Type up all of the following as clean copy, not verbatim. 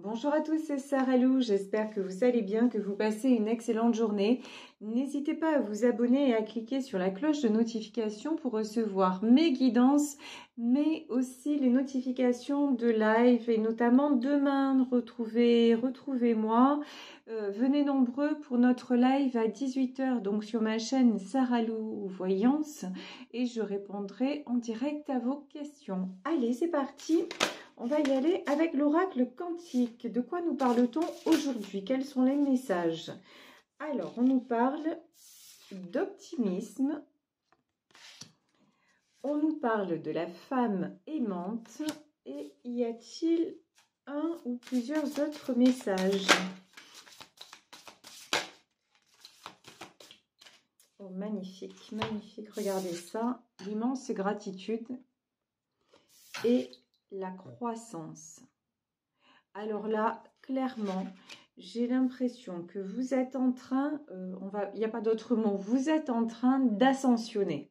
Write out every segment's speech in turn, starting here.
Bonjour à tous, c'est Sarah Lou, j'espère que vous allez bien, que vous passez une excellente journée. N'hésitez pas à vous abonner et à cliquer sur la cloche de notification pour recevoir mes guidances, mais aussi les notifications de live et notamment demain, retrouvez-moi. Venez nombreux pour notre live à 18 h, donc sur ma chaîne Sarah Lou Voyance, et je répondrai en direct à vos questions. Allez, c'est parti! On va y aller avec l'oracle quantique. De quoi nous parle-t-on aujourd'hui? Quels sont les messages? Alors, on nous parle d'optimisme. On nous parle de la femme aimante. Et y a-t-il un ou plusieurs autres messages? Oh, magnifique, magnifique. Regardez ça. L'immense gratitude et la croissance. Alors là, clairement, j'ai l'impression que vous êtes en train, il n'y a pas d'autre mot, vous êtes en train d'ascensionner.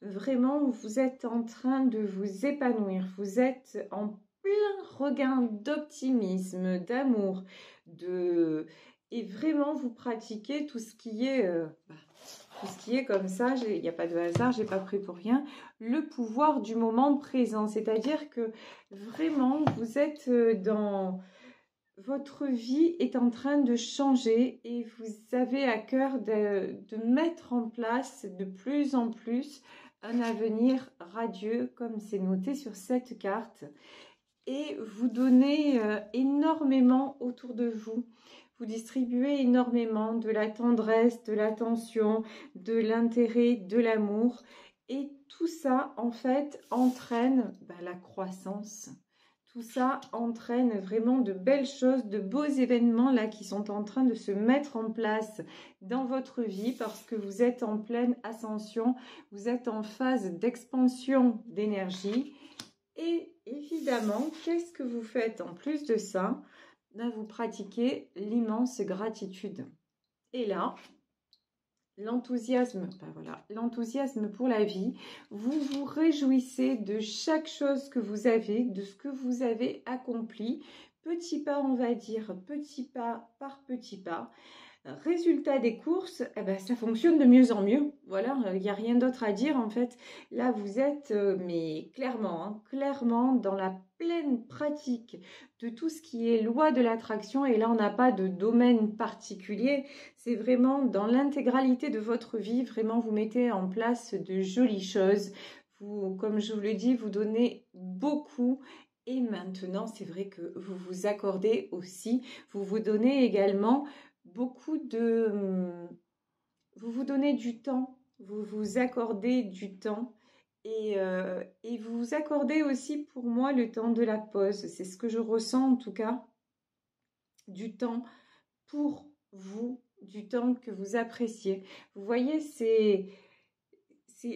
Vraiment, vous êtes en train de vous épanouir. Vous êtes en plein regain d'optimisme, d'amour, et vraiment vous pratiquez tout ce qui est comme ça, il n'y a pas de hasard, j'ai pas pris pour rien, le pouvoir du moment présent. C'est-à-dire que vraiment, vous êtes dans... Votre vie est en train de changer et vous avez à cœur de mettre en place de plus en plus un avenir radieux, comme c'est noté sur cette carte. Et vous donnez énormément autour de vous. Vous distribuez énormément de la tendresse, de l'attention, de l'intérêt, de l'amour. Et tout ça, en fait, entraîne la croissance. Tout ça entraîne vraiment de belles choses, de beaux événements là qui sont en train de se mettre en place dans votre vie parce que vous êtes en pleine ascension, vous êtes en phase d'expansion d'énergie. Et évidemment, qu'est-ce que vous faites en plus de ça? Vous pratiquez l'immense gratitude. Et là, l'enthousiasme, l'enthousiasme pour la vie, vous vous réjouissez de chaque chose que vous avez, de ce que vous avez accompli, petit pas, on va dire, petit pas par petit pas. Résultat des courses, ça fonctionne de mieux en mieux. Voilà, il n'y a rien d'autre à dire en fait. Là, vous êtes, mais clairement, clairement dans la pleine pratique de tout ce qui est loi de l'attraction. Et là, on n'a pas de domaine particulier. C'est vraiment dans l'intégralité de votre vie. Vraiment, vous mettez en place de jolies choses. Vous, comme je vous le dis, vous donnez beaucoup. Et maintenant, c'est vrai que vous vous accordez aussi. Vous vous donnez également beaucoup de... Vous vous donnez du temps, vous vous accordez du temps et vous vous accordez aussi pour moi le temps de la pause. C'est ce que je ressens en tout cas, du temps pour vous, du temps que vous appréciez. Vous voyez, c'est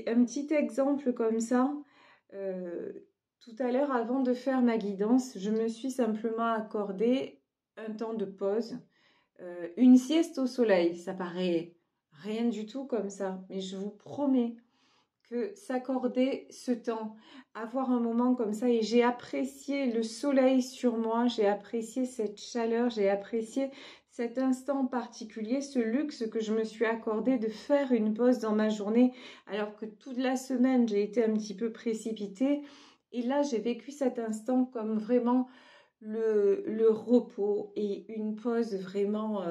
un petit exemple comme ça. Tout à l'heure, avant de faire ma guidance, je me suis simplement accordé un temps de pause. Une sieste au soleil, ça paraît rien du tout comme ça, mais je vous promets que s'accorder ce temps, avoir un moment comme ça, et j'ai apprécié le soleil sur moi, j'ai apprécié cette chaleur, j'ai apprécié cet instant particulier, ce luxe que je me suis accordé de faire une pause dans ma journée, alors que toute la semaine j'ai été un petit peu précipitée, et là j'ai vécu cet instant comme vraiment le repos et une pause vraiment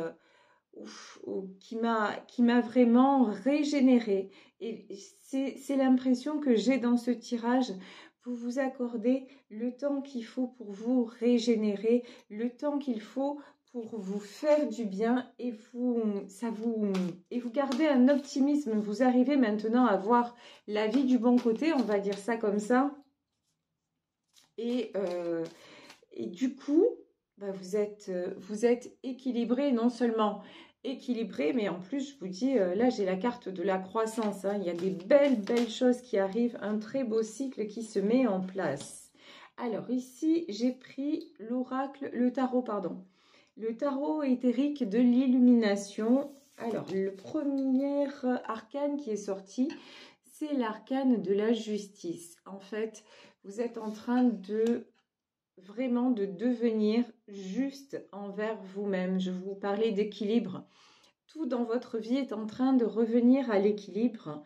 qui m'a vraiment régénérée. Et c'est l'impression que j'ai dans ce tirage. Vous vous accordez le temps qu'il faut pour vous régénérer, le temps qu'il faut pour vous faire du bien et vous gardez un optimisme. Vous arrivez maintenant à voir la vie du bon côté, on va dire ça comme ça. Et du coup, vous êtes équilibré, non seulement équilibré, mais en plus, je vous dis, là, j'ai la carte de la croissance. Hein. Il y a des belles choses qui arrivent, un très beau cycle qui se met en place. Alors ici, j'ai pris le tarot éthérique de l'illumination. Alors, le premier arcane qui est sorti, c'est l'arcane de la justice. En fait, vous êtes en train de vraiment de devenir juste envers vous-même. Je vous parlais d'équilibre. Tout dans votre vie est en train de revenir à l'équilibre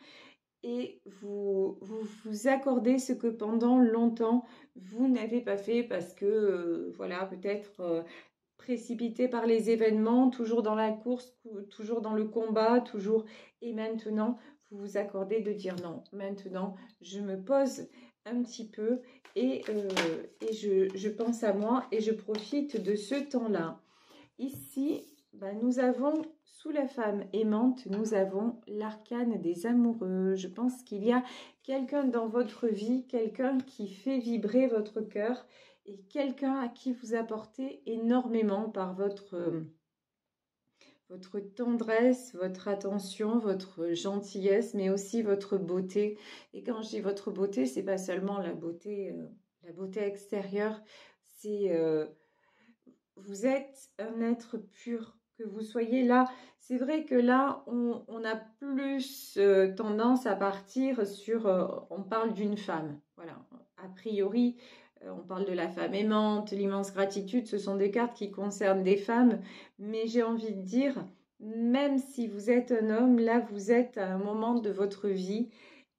et vous accordez ce que pendant longtemps vous n'avez pas fait parce que, voilà, peut-être précipité par les événements, toujours dans la course, toujours dans le combat, toujours. Et maintenant, vous vous accordez de dire non. Maintenant, je me pose un petit peu et je pense à moi et je profite de ce temps-là. Ici, nous avons, sous la femme aimante, nous avons l'arcane des amoureux. Je pense qu'il y a quelqu'un dans votre vie, quelqu'un qui fait vibrer votre cœur et quelqu'un à qui vous apportez énormément par votre tendresse, votre attention, votre gentillesse, mais aussi votre beauté. Et quand je dis votre beauté, c'est pas seulement la beauté extérieure, c'est vous êtes un être pur, que vous soyez là. C'est vrai que là, on a plus tendance à partir sur, on parle d'une femme, voilà. A priori, on parle de la femme aimante, l'immense gratitude, ce sont des cartes qui concernent des femmes, mais j'ai envie de dire, même si vous êtes un homme, là, vous êtes à un moment de votre vie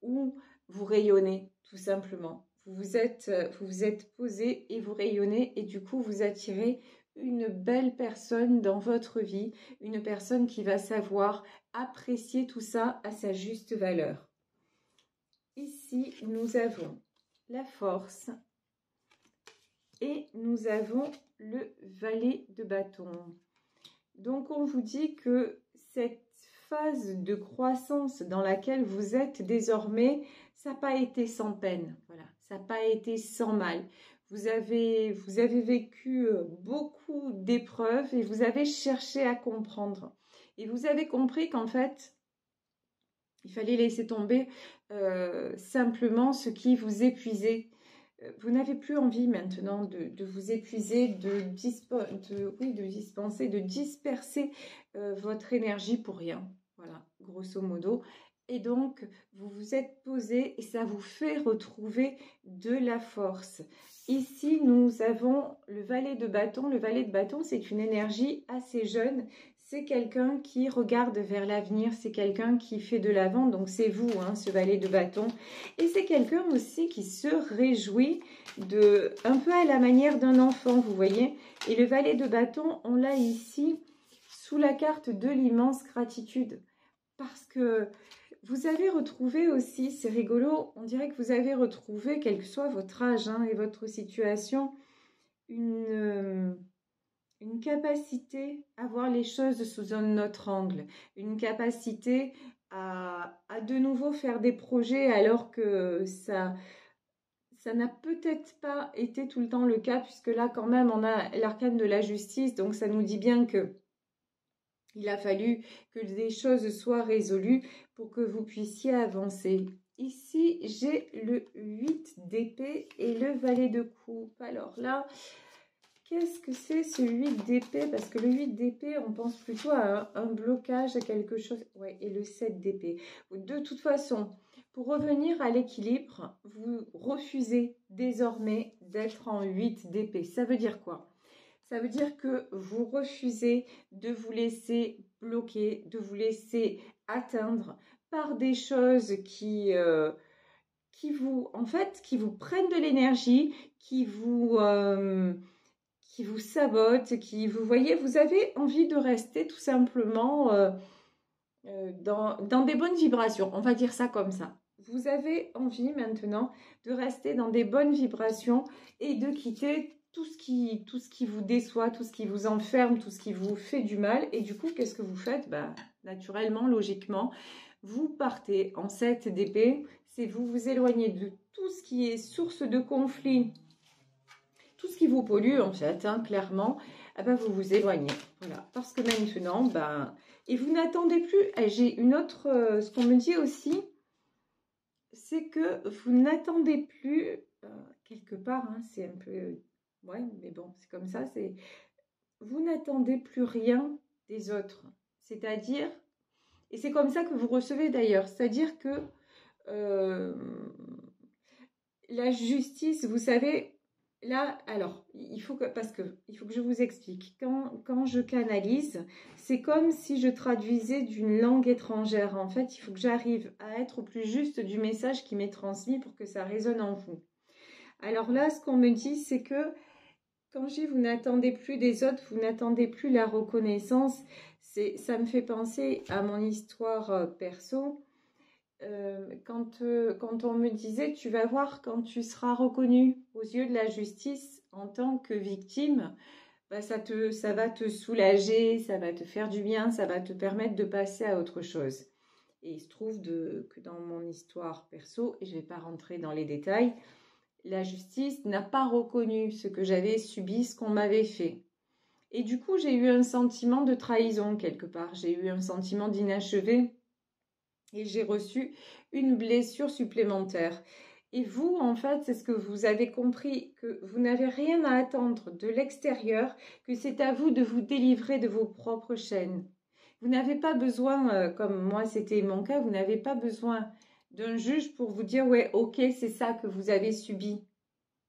où vous rayonnez, tout simplement. Vous vous êtes posé et vous rayonnez, et du coup, vous attirez une belle personne dans votre vie, une personne qui va savoir apprécier tout ça à sa juste valeur. Ici, nous avons la force et nous avons le valet de bâton. Donc, on vous dit que cette phase de croissance dans laquelle vous êtes désormais, ça n'a pas été sans peine, voilà, ça n'a pas été sans mal. Vous avez vécu beaucoup d'épreuves et vous avez cherché à comprendre. Et vous avez compris qu'en fait, il fallait laisser tomber simplement ce qui vous épuisait. Vous n'avez plus envie maintenant de vous épuiser, de disperser votre énergie pour rien. Voilà, grosso modo. Et donc, vous vous êtes posé et ça vous fait retrouver de la force. Ici, nous avons le valet de bâton. Le valet de bâton, c'est une énergie assez jeune. C'est quelqu'un qui regarde vers l'avenir, c'est quelqu'un qui fait de l'avant, donc c'est vous, hein, ce valet de bâton. Et c'est quelqu'un aussi qui se réjouit un peu à la manière d'un enfant, vous voyez. Et le valet de bâton, on l'a ici sous la carte de l'immense gratitude. Parce que vous avez retrouvé aussi, c'est rigolo, on dirait que vous avez retrouvé, quel que soit votre âge et votre situation, une capacité à voir les choses sous un autre angle, une capacité à de nouveau faire des projets alors que ça n'a peut-être pas été tout le temps le cas, puisque là quand même on a l'arcane de la justice, donc ça nous dit bien que il a fallu que des choses soient résolues pour que vous puissiez avancer. Ici, j'ai le 8 d'épée et le valet de coupe. Alors là, qu'est-ce que c'est ce 8 d'épée? Parce que le 8 d'épée, on pense plutôt à un blocage, à quelque chose. Ouais, et le 7 d'épée. De toute façon, pour revenir à l'équilibre, vous refusez désormais d'être en 8 d'épée. Ça veut dire quoi? Ça veut dire que vous refusez de vous laisser bloquer, de vous laisser atteindre par des choses qui vous prennent de l'énergie, qui vous sabotent, vous voyez, vous avez envie de rester tout simplement dans des bonnes vibrations. On va dire ça comme ça. Vous avez envie maintenant de rester dans des bonnes vibrations et de quitter tout ce qui vous déçoit, tout ce qui vous enferme, tout ce qui vous fait du mal. Et du coup, qu'est-ce que vous faites? Naturellement, logiquement, vous partez en 7 d'épée. C'est vous vous éloignez de tout ce qui est source de conflit, tout ce qui vous pollue, en fait, clairement. Vous vous éloignez. Voilà. Parce que maintenant, et vous n'attendez plus. J'ai une autre... ce qu'on me dit aussi, c'est que vous n'attendez plus... quelque part, c'est un peu... Ouais, mais bon, c'est comme ça. Vous n'attendez plus rien des autres. C'est-à-dire... Et c'est comme ça que vous recevez d'ailleurs. C'est-à-dire que la justice, vous savez, là, alors, parce que il faut que je vous explique. Quand je canalise, c'est comme si je traduisais d'une langue étrangère. En fait, il faut que j'arrive à être au plus juste du message qui m'est transmis pour que ça résonne en vous. Alors là, ce qu'on me dit, c'est que quand je dis vous n'attendez plus des autres, vous n'attendez plus la reconnaissance, ça me fait penser à mon histoire perso. Quand on me disait, tu vas voir, quand tu seras reconnu aux yeux de la justice en tant que victime, bah ça va te soulager, ça va te faire du bien, ça va te permettre de passer à autre chose. Et il se trouve que dans mon histoire perso, et je ne vais pas rentrer dans les détails, la justice n'a pas reconnu ce que j'avais subi, ce qu'on m'avait fait. Et du coup, j'ai eu un sentiment de trahison quelque part, j'ai eu un sentiment d'inachevé et j'ai reçu une blessure supplémentaire. Et vous, en fait, c'est ce que vous avez compris, que vous n'avez rien à attendre de l'extérieur, que c'est à vous de vous délivrer de vos propres chaînes. Vous n'avez pas besoin, comme moi c'était mon cas, vous n'avez pas besoin d'un juge pour vous dire, ouais, ok, c'est ça que vous avez subi.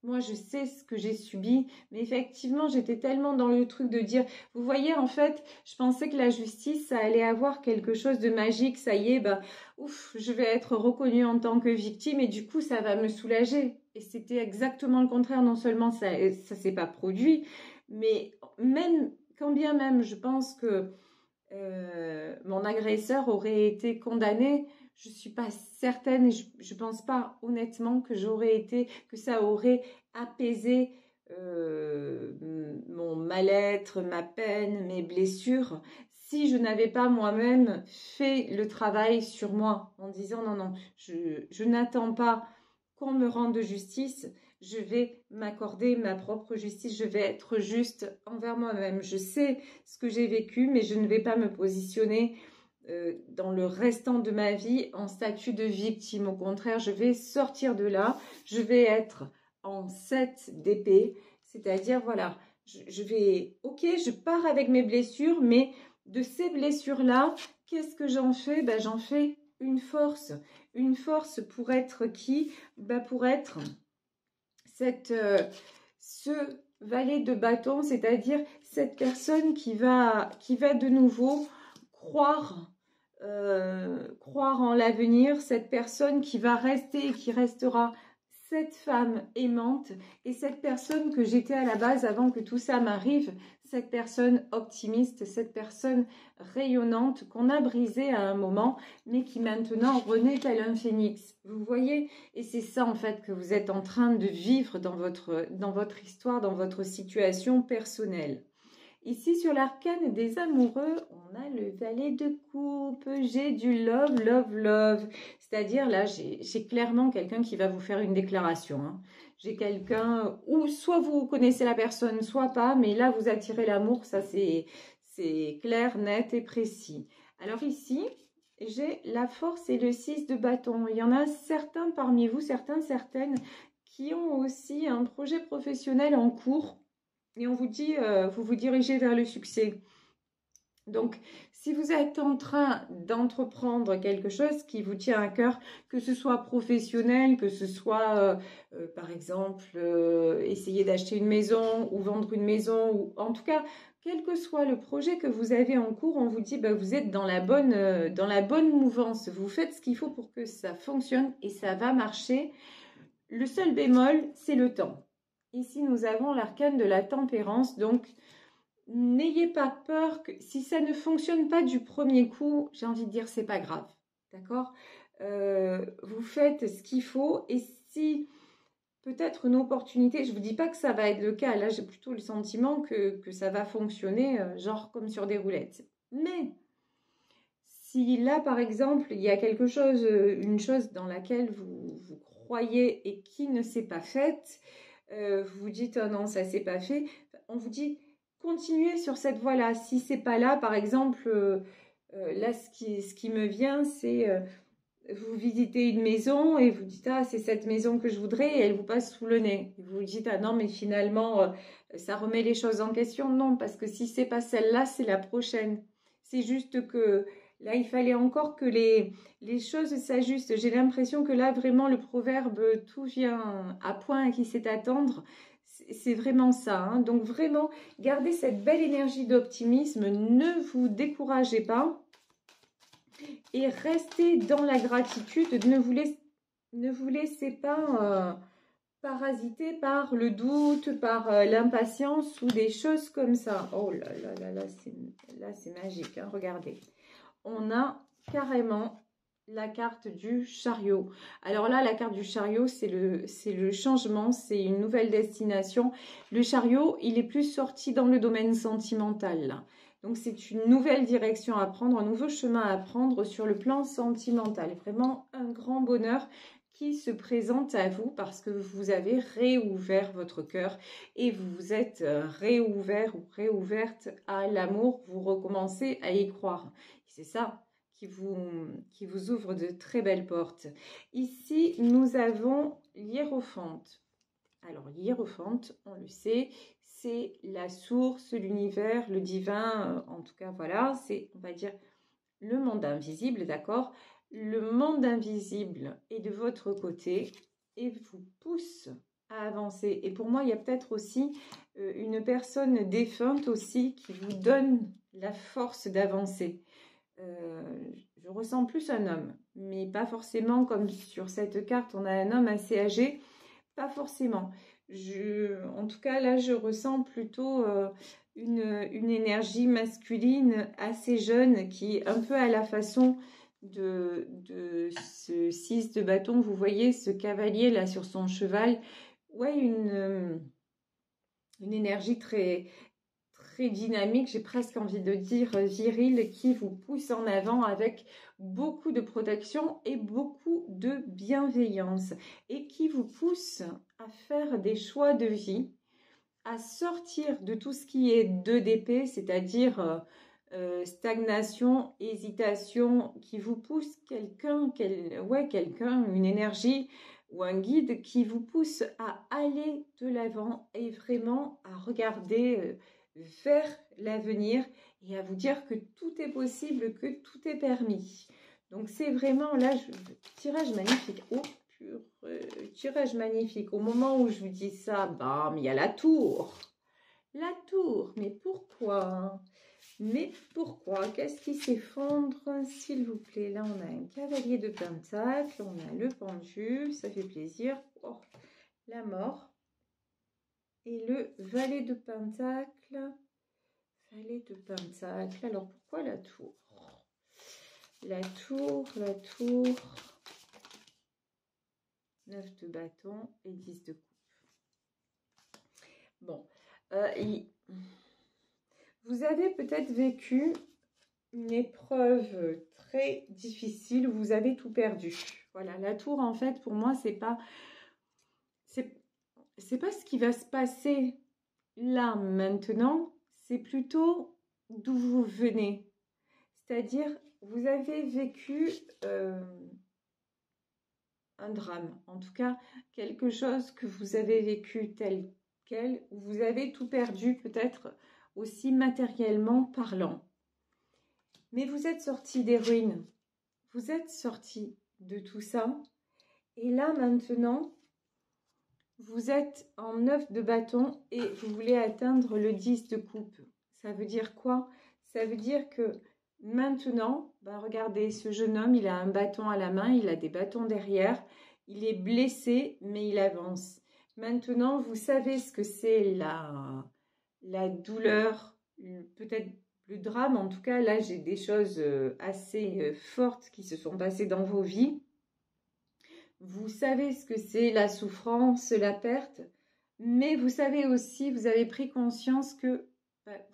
Moi, je sais ce que j'ai subi, mais effectivement, j'étais tellement dans le truc de dire, vous voyez, en fait, je pensais que la justice, ça allait avoir quelque chose de magique, ça y est, bah, ouf, je vais être reconnue en tant que victime et du coup, ça va me soulager. Et c'était exactement le contraire, non seulement ça s'est pas produit, mais même, quand bien même, je pense que mon agresseur aurait été condamné, je suis pas certaine, je pense pas honnêtement que que ça aurait apaisé mon mal-être, ma peine, mes blessures, si je n'avais pas moi-même fait le travail sur moi en disant non, non, je n'attends pas qu'on me rende justice, je vais m'accorder ma propre justice, je vais être juste envers moi-même. Je sais ce que j'ai vécu, mais je ne vais pas me positionner dans le restant de ma vie en statut de victime. Au contraire, je vais sortir de là, je vais être en 7 d'épée, c'est-à-dire, voilà, je pars avec mes blessures, mais de ces blessures-là, qu'est-ce que j'en fais? Ben, j'en fais une force pour être qui? Ben, pour être ce valet de bâton, c'est-à-dire cette personne qui va de nouveau croire en l'avenir, cette personne qui va rester et qui restera cette femme aimante et cette personne que j'étais à la base avant que tout ça m'arrive, cette personne optimiste, cette personne rayonnante qu'on a brisée à un moment, mais qui maintenant renaît tel un phénix. Vous voyez? Et c'est ça en fait que vous êtes en train de vivre dans votre histoire, dans votre situation personnelle. Ici, sur l'arcane des amoureux, on a le valet de coupe. J'ai du love, love, love. C'est-à-dire, là, j'ai clairement quelqu'un qui va vous faire une déclaration. Hein. J'ai quelqu'un où soit vous connaissez la personne, soit pas. Mais là, vous attirez l'amour. Ça, c'est clair, net et précis. Alors ici, j'ai la force et le 6 de bâton. Il y en a certains parmi vous, certaines, qui ont aussi un projet professionnel en cours. Et on vous dit, vous vous dirigez vers le succès. Donc, si vous êtes en train d'entreprendre quelque chose qui vous tient à cœur, que ce soit professionnel, que ce soit, par exemple, essayer d'acheter une maison ou vendre une maison, ou en tout cas, quel que soit le projet que vous avez en cours, on vous dit, bah, vous êtes dans la bonne mouvance. Vous faites ce qu'il faut pour que ça fonctionne et ça va marcher. Le seul bémol, c'est le temps. Ici, nous avons l'arcane de la tempérance, donc n'ayez pas peur que si ça ne fonctionne pas du premier coup, j'ai envie de dire c'est pas grave, d'accord? Vous faites ce qu'il faut et si peut-être une opportunité, je ne vous dis pas que ça va être le cas, là j'ai plutôt le sentiment que ça va fonctionner genre comme sur des roulettes. Mais si là par exemple il y a quelque chose, une chose dans laquelle vous croyez et qui ne s'est pas faite, vous vous dites oh non ça s'est pas fait, on vous dit continuez sur cette voie-là. Si c'est pas là, par exemple, là ce qui me vient, c'est vous visitez une maison et vous dites ah c'est cette maison que je voudrais et elle vous passe sous le nez. Et vous vous dites ah non mais finalement ça remet les choses en question. Non parce que si c'est pas celle-là, c'est la prochaine. C'est juste que là, il fallait encore que les choses s'ajustent. J'ai l'impression que là, vraiment, le proverbe « tout vient à point et qui sait attendre », C'est vraiment ça. Hein. Donc vraiment, gardez cette belle énergie d'optimisme. Ne vous découragez pas. Et restez dans la gratitude. Ne vous laissez pas parasiter par le doute, par l'impatience ou des choses comme ça. Oh là là là là, c'est magique. Hein. Regardez. On a carrément la carte du chariot. Alors là, la carte du chariot, c'est le changement, c'est une nouvelle destination. Le chariot, il est plus sorti dans le domaine sentimental. Là. Donc, c'est une nouvelle direction à prendre, un nouveau chemin à prendre sur le plan sentimental. Vraiment un grand bonheur qui se présente à vous parce que vous avez réouvert votre cœur et vous vous êtes réouvert ou réouverte à l'amour. Vous recommencez à y croire. C'est ça qui vous ouvre de très belles portes. Ici, nous avons l'hiérophante. Alors, l'hiérophante, on le sait, c'est la source, l'univers, le divin. En tout cas, voilà, c'est, on va dire, le monde invisible, d'accord? Le monde invisible est de votre côté et vous pousse à avancer. Et pour moi, il y a peut-être aussi une personne défunte aussi qui vous donne la force d'avancer. Je ressens plus un homme, mais pas forcément comme sur cette carte, on a un homme assez âgé, pas forcément. En tout cas, là, je ressens plutôt une énergie masculine assez jeune qui est un peu à la façon de ce 6 de bâton. Vous voyez ce cavalier là sur son cheval. Ouais, une énergie très dynamique, j'ai presque envie de dire viril, qui vous pousse en avant avec beaucoup de protection et beaucoup de bienveillance et qui vous pousse à faire des choix de vie, à sortir de tout ce qui est 2 d'épée, c'est-à-dire stagnation, hésitation, qui vous pousse quelqu'un, une énergie ou un guide qui vous pousse à aller de l'avant et vraiment à regarder vers l'avenir et à vous dire que tout est possible, que tout est permis. Donc c'est vraiment là, tirage magnifique. Oh, tirage magnifique. Au moment où je vous dis ça, bam, il y a la tour. La tour, mais pourquoi? Mais pourquoi? Qu'est-ce qui s'effondre, s'il vous plaît? Là, on a un cavalier de pentacle, on a le pendu, ça fait plaisir. Oh, la mort. Et le valet de pentacle. Valet de pentacle. Alors, pourquoi la tour? La tour. 9 de bâton et 10 de coupe. Bon. Vous avez peut-être vécu une épreuve très difficile où vous avez tout perdu. Voilà, la tour, en fait, pour moi, c'est pas ce qui va se passer là, maintenant, c'est plutôt d'où vous venez. C'est-à-dire, vous avez vécu un drame, en tout cas, quelque chose que vous avez vécu tel quel, où vous avez tout perdu, peut-être aussi matériellement parlant. Mais vous êtes sorti des ruines, vous êtes sorti de tout ça, et là, maintenant, vous êtes en 9 de bâton et vous voulez atteindre le 10 de coupe. Ça veut dire quoi? Ça veut dire que maintenant, regardez, ce jeune homme, il a un bâton à la main, il a des bâtons derrière, il est blessé, mais il avance. Maintenant, vous savez ce que c'est la douleur, peut-être le drame. En tout cas, là, j'ai des choses assez fortes qui se sont passées dans vos vies. Vous savez ce que c'est la souffrance, la perte, mais vous savez aussi, vous avez pris conscience que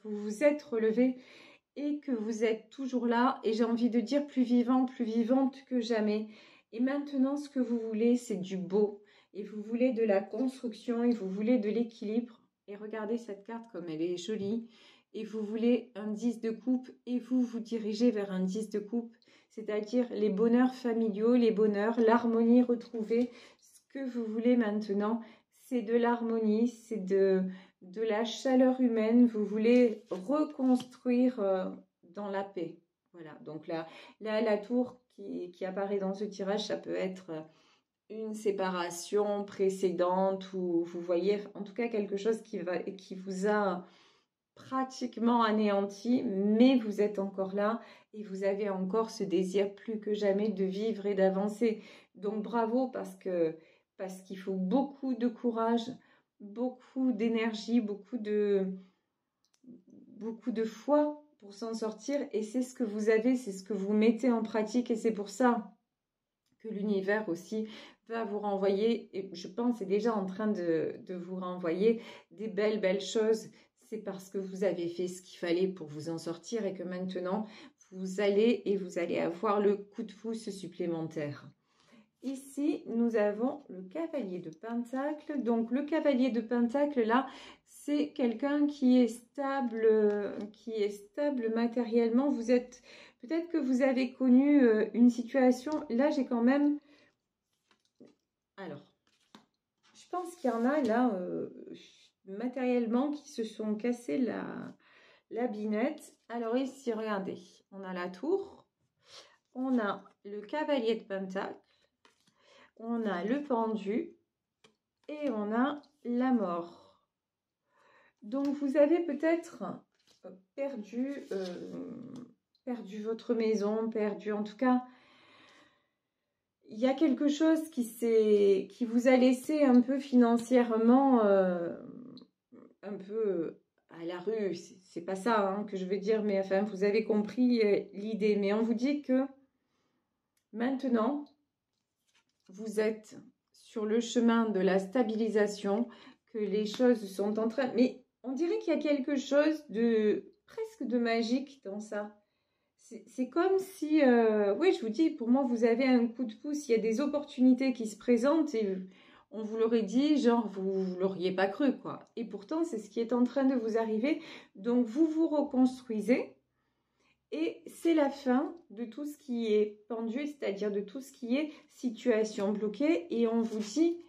vous vous êtes relevé et que vous êtes toujours là, et j'ai envie de dire plus vivant, plus vivante que jamais. Et maintenant, ce que vous voulez, c'est du beau, et vous voulez de la construction, et vous voulez de l'équilibre. Et regardez cette carte comme elle est jolie, et vous voulez un 10 de coupe, et vous vous dirigez vers un 10 de coupe, c'est-à-dire les bonheurs familiaux, les bonheurs, l'harmonie retrouvée. Ce que vous voulez maintenant, c'est de l'harmonie, c'est de la chaleur humaine. Vous voulez reconstruire dans la paix. Voilà, donc là la tour qui apparaît dans ce tirage, ça peut être une séparation précédente ou vous voyez en tout cas quelque chose qui vous a pratiquement anéanti, mais vous êtes encore là et vous avez encore ce désir plus que jamais de vivre et d'avancer. Donc bravo parce qu'il faut beaucoup de courage, beaucoup d'énergie, beaucoup de foi pour s'en sortir et c'est ce que vous avez, c'est ce que vous mettez en pratique et c'est pour ça que l'univers aussi va vous renvoyer, et je pense c'est déjà en train de vous renvoyer des belles choses. C'est parce que vous avez fait ce qu'il fallait pour vous en sortir et que maintenant vous allez avoir le coup de pouce supplémentaire. Ici, nous avons le cavalier de Pentacle. Donc, le cavalier de Pentacle, là, c'est quelqu'un qui est stable matériellement. Peut-être que vous avez connu une situation. Là, j'ai quand même... Alors, je pense qu'il y en a là, matériellement, qui se sont cassés la binette. Alors ici, regardez, on a la tour, on a le cavalier de Pentacle, on a le pendu et on a la mort. Donc, vous avez peut-être perdu votre maison, perdu en tout cas... Il y a quelque chose qui vous a laissé un peu financièrement, un peu à la rue. C'est pas ça hein, que je veux dire, mais enfin, vous avez compris l'idée. Mais on vous dit que maintenant, vous êtes sur le chemin de la stabilisation, que les choses sont en train... Mais on dirait qu'il y a quelque chose de presque de magique dans ça. C'est comme si, oui, je vous dis, pour moi, vous avez un coup de pouce, il y a des opportunités qui se présentent et on vous l'aurait dit, genre, vous ne l'auriez pas cru, quoi. Et pourtant, c'est ce qui est en train de vous arriver. Donc, vous vous reconstruisez et c'est la fin de tout ce qui est pendu, c'est-à-dire de tout ce qui est situation bloquée. Et on vous dit,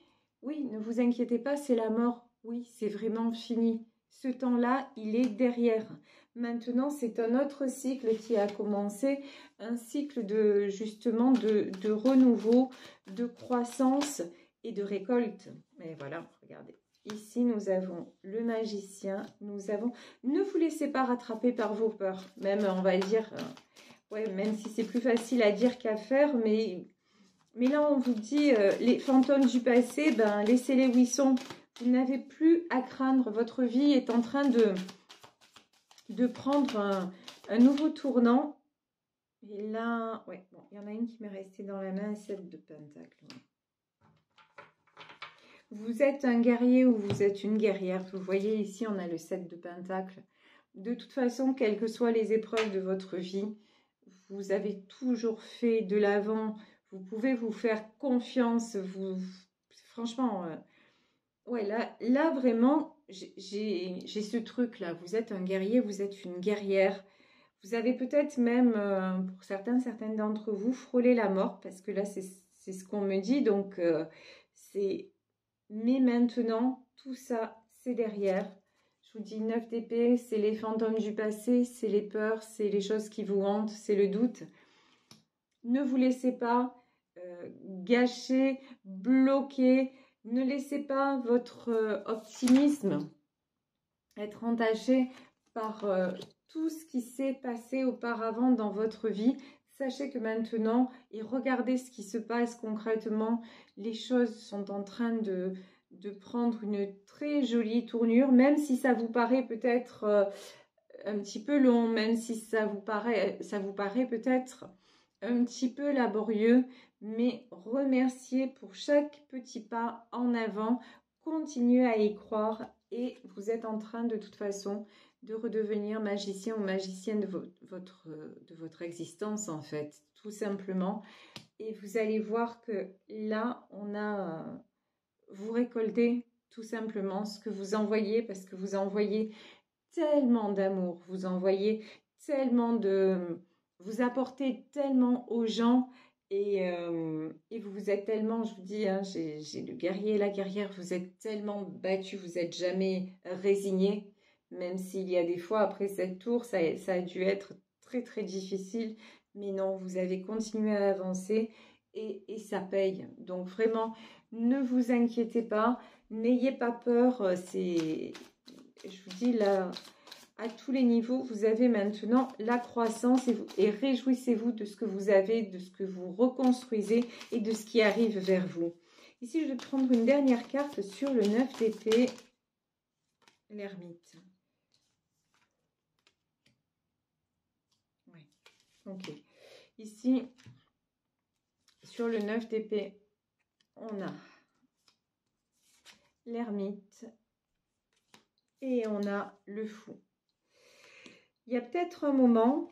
oui, ne vous inquiétez pas, c'est la mort. Oui, c'est vraiment fini. Ce temps-là, il est derrière. Maintenant, c'est un autre cycle qui a commencé, un cycle de justement de renouveau, de croissance et de récolte. Mais voilà, regardez. Ici, nous avons le magicien. Nous avons... Ne vous laissez pas rattraper par vos peurs. Même, on va dire... ouais, même si c'est plus facile à dire qu'à faire, mais là, on vous dit, les fantômes du passé, ben, laissez-les où ils sont. Vous n'avez plus à craindre. Votre vie est en train de prendre un nouveau tournant. Et là, ouais, bon, il y en a une qui m'est restée dans la main, 7 de Pentacle. Vous êtes un guerrier ou vous êtes une guerrière. Vous voyez ici, on a le 7 de Pentacle. De toute façon, quelles que soient les épreuves de votre vie, vous avez toujours fait de l'avant. Vous pouvez vous faire confiance. Franchement, ouais, là vraiment, j'ai ce truc-là. Vous êtes un guerrier, vous êtes une guerrière. Vous avez peut-être même, pour certaines d'entre vous, frôlé la mort. Parce que là, c'est ce qu'on me dit. Donc, c'est... Mais maintenant, tout ça, c'est derrière. Je vous dis 9 d'épée, c'est les fantômes du passé, c'est les peurs, c'est les choses qui vous hantent, c'est le doute. Ne vous laissez pas gâcher, bloquer. Ne laissez pas votre optimisme être entaché par tout ce qui s'est passé auparavant dans votre vie. Sachez que maintenant, et regardez ce qui se passe concrètement, les choses sont en train de prendre une très jolie tournure, même si ça vous paraît peut-être un petit peu long, même si ça vous paraît peut-être un petit peu laborieux, mais remerciez pour chaque petit pas en avant, continuez à y croire et vous êtes en train de toute façon de redevenir magicien ou magicienne de votre existence en fait, tout simplement. Et vous allez voir que là, vous récoltez tout simplement ce que vous envoyez parce que vous envoyez tellement d'amour, vous envoyez tellement vous apportez tellement aux gens et vous êtes tellement, je vous dis, hein, j'ai le guerrier et la guerrière, vous êtes tellement battus, vous n'êtes jamais résignés, même s'il y a des fois après cette tour, ça a dû être très très difficile, mais non, vous avez continué à avancer et ça paye. Donc vraiment, ne vous inquiétez pas, n'ayez pas peur. Je vous dis là, à tous les niveaux, vous avez maintenant la croissance et réjouissez-vous de ce que vous avez, de ce que vous reconstruisez et de ce qui arrive vers vous. Ici, je vais prendre une dernière carte sur le 9 d'épée, l'ermite. Oui, ok. Ici, sur le 9 d'épée, on a l'ermite et on a le fou. Il y a peut-être un moment,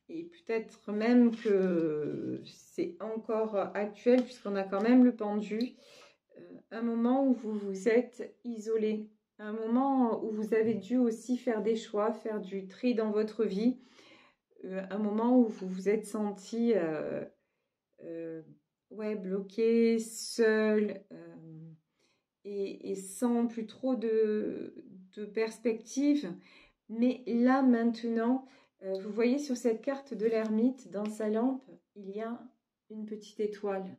et peut-être même que c'est encore actuel puisqu'on a quand même le pendu, un moment où vous vous êtes isolé, un moment où vous avez dû aussi faire des choix, faire du tri dans votre vie, un moment où vous vous êtes senti ouais, bloqué, seul et sans plus trop de perspective. Mais là maintenant, vous voyez sur cette carte de l'ermite, dans sa lampe, il y a une petite étoile.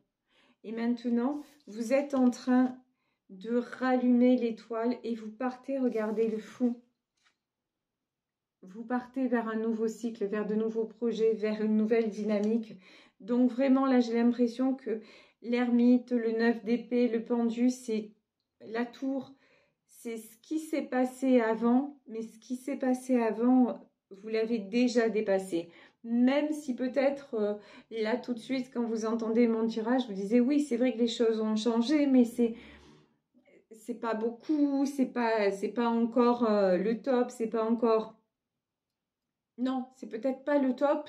Et maintenant, vous êtes en train de rallumer l'étoile et vous partez regarder le fou. Vous partez vers un nouveau cycle, vers de nouveaux projets, vers une nouvelle dynamique. Donc vraiment, là, j'ai l'impression que l'ermite, le 9 d'épée, le pendu, c'est la tour. C'est ce qui s'est passé avant, mais ce qui s'est passé avant, vous l'avez déjà dépassé. Même si peut-être, là, tout de suite, quand vous entendez mon tirage, vous disiez, oui, c'est vrai que les choses ont changé, mais c'est pas beaucoup, c'est pas encore le top, c'est pas encore... Non, c'est peut-être pas le top,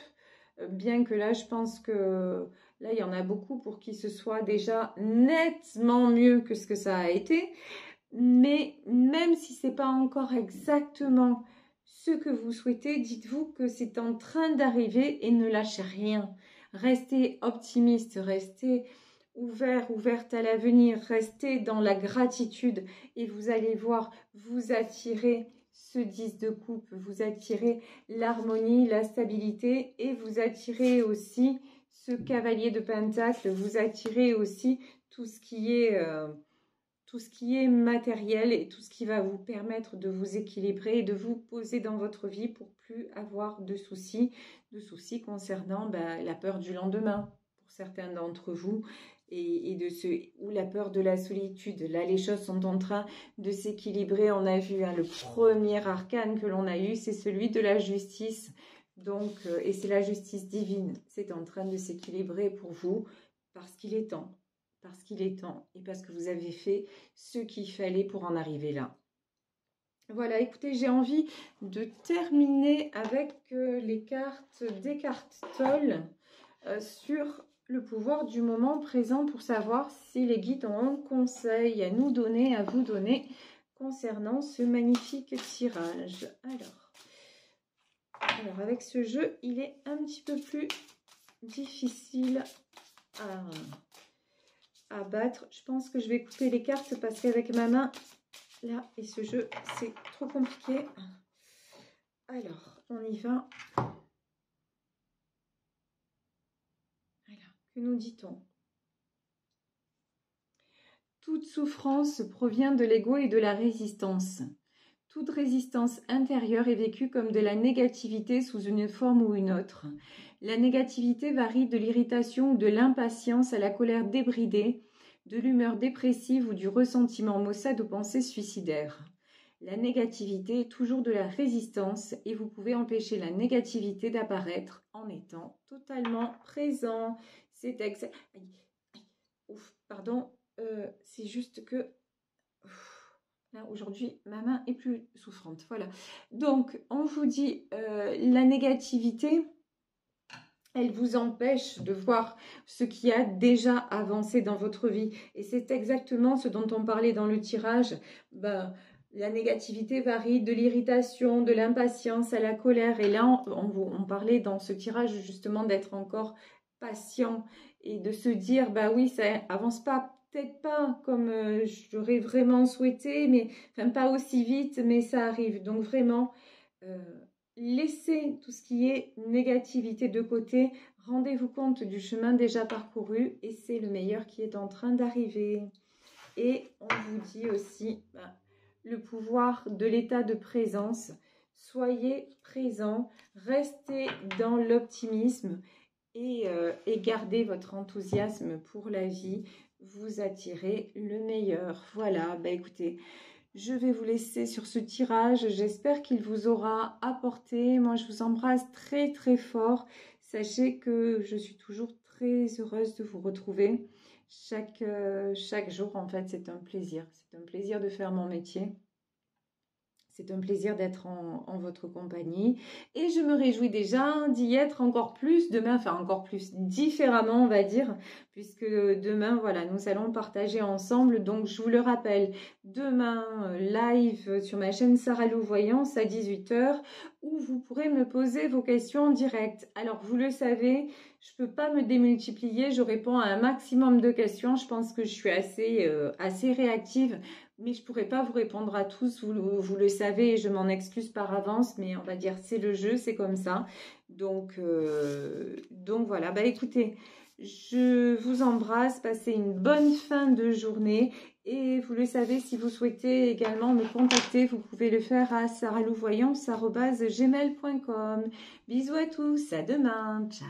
bien que là, je pense que là, il y en a beaucoup pour qui ce soit déjà nettement mieux que ce que ça a été. Mais même si ce n'est pas encore exactement ce que vous souhaitez, dites-vous que c'est en train d'arriver et ne lâchez rien. Restez optimiste, restez ouverte à l'avenir, restez dans la gratitude et vous allez voir, vous attirer ce 10 de coupe, vous attirez l'harmonie, la stabilité et vous attirez aussi ce cavalier de pentacle, vous attirez aussi tout ce qui est matériel et tout ce qui va vous permettre de vous équilibrer et de vous poser dans votre vie pour plus avoir de soucis concernant la peur du lendemain pour certains d'entre vous ou la peur de la solitude. Là, les choses sont en train de s'équilibrer. On a vu le premier arcane que l'on a eu, c'est celui de la justice. Donc, et c'est la justice divine. C'est en train de s'équilibrer pour vous parce qu'il est temps. Parce qu'il est temps et parce que vous avez fait ce qu'il fallait pour en arriver là. Voilà, écoutez, j'ai envie de terminer avec les cartes d'Eckhart Tolle sur le pouvoir du moment présent pour savoir si les guides ont un conseil à nous donner, à vous donner concernant ce magnifique tirage. Alors avec ce jeu, il est un petit peu plus difficile à battre. Je pense que je vais couper les cartes parce qu'avec ma main, là, et ce jeu, c'est trop compliqué. Alors, on y va. Voilà. Que nous dit-on? Toute souffrance provient de l'ego et de la résistance. Toute résistance intérieure est vécue comme de la négativité sous une forme ou une autre. La négativité varie de l'irritation ou de l'impatience à la colère débridée, de l'humeur dépressive ou du ressentiment maussade aux pensées suicidaires. La négativité est toujours de la résistance et vous pouvez empêcher la négativité d'apparaître en étant totalement présent. C'est exact. Pardon, c'est juste que là aujourd'hui ma main est plus souffrante. Voilà. Donc on vous dit la négativité, elle vous empêche de voir ce qui a déjà avancé dans votre vie. Et c'est exactement ce dont on parlait dans le tirage. La négativité varie de l'irritation, de l'impatience à la colère. Et là, on parlait dans ce tirage justement d'être encore patient et de se dire, oui, ça avance pas, peut-être pas comme j'aurais vraiment souhaité, mais enfin pas aussi vite, mais ça arrive. Donc vraiment... laissez tout ce qui est négativité de côté. Rendez-vous compte du chemin déjà parcouru et c'est le meilleur qui est en train d'arriver. Et on vous dit aussi le pouvoir de l'état de présence. Soyez présent, restez dans l'optimisme et gardez votre enthousiasme pour la vie. Vous attirez le meilleur. Voilà, écoutez, je vais vous laisser sur ce tirage. J'espère qu'il vous aura apporté. Moi, je vous embrasse très très fort. Sachez que je suis toujours très heureuse de vous retrouver. Chaque jour, en fait, c'est un plaisir. C'est un plaisir de faire mon métier. C'est un plaisir d'être en votre compagnie. Et je me réjouis déjà d'y être encore plus demain, enfin encore plus différemment, on va dire, puisque demain, voilà, nous allons partager ensemble. Donc, je vous le rappelle, demain, live sur ma chaîne Sarah Lou Voyance à 18 h, où vous pourrez me poser vos questions en direct. Alors, vous le savez, je ne peux pas me démultiplier, je réponds à un maximum de questions. Je pense que je suis assez réactive. Mais je ne pourrais pas vous répondre à tous, vous le savez, et je m'en excuse par avance, mais on va dire c'est le jeu, c'est comme ça. Donc voilà, écoutez, je vous embrasse, passez une bonne fin de journée. Et vous le savez, si vous souhaitez également me contacter, vous pouvez le faire à sarahlouvoyance@gmail.com. Bisous à tous, à demain, ciao.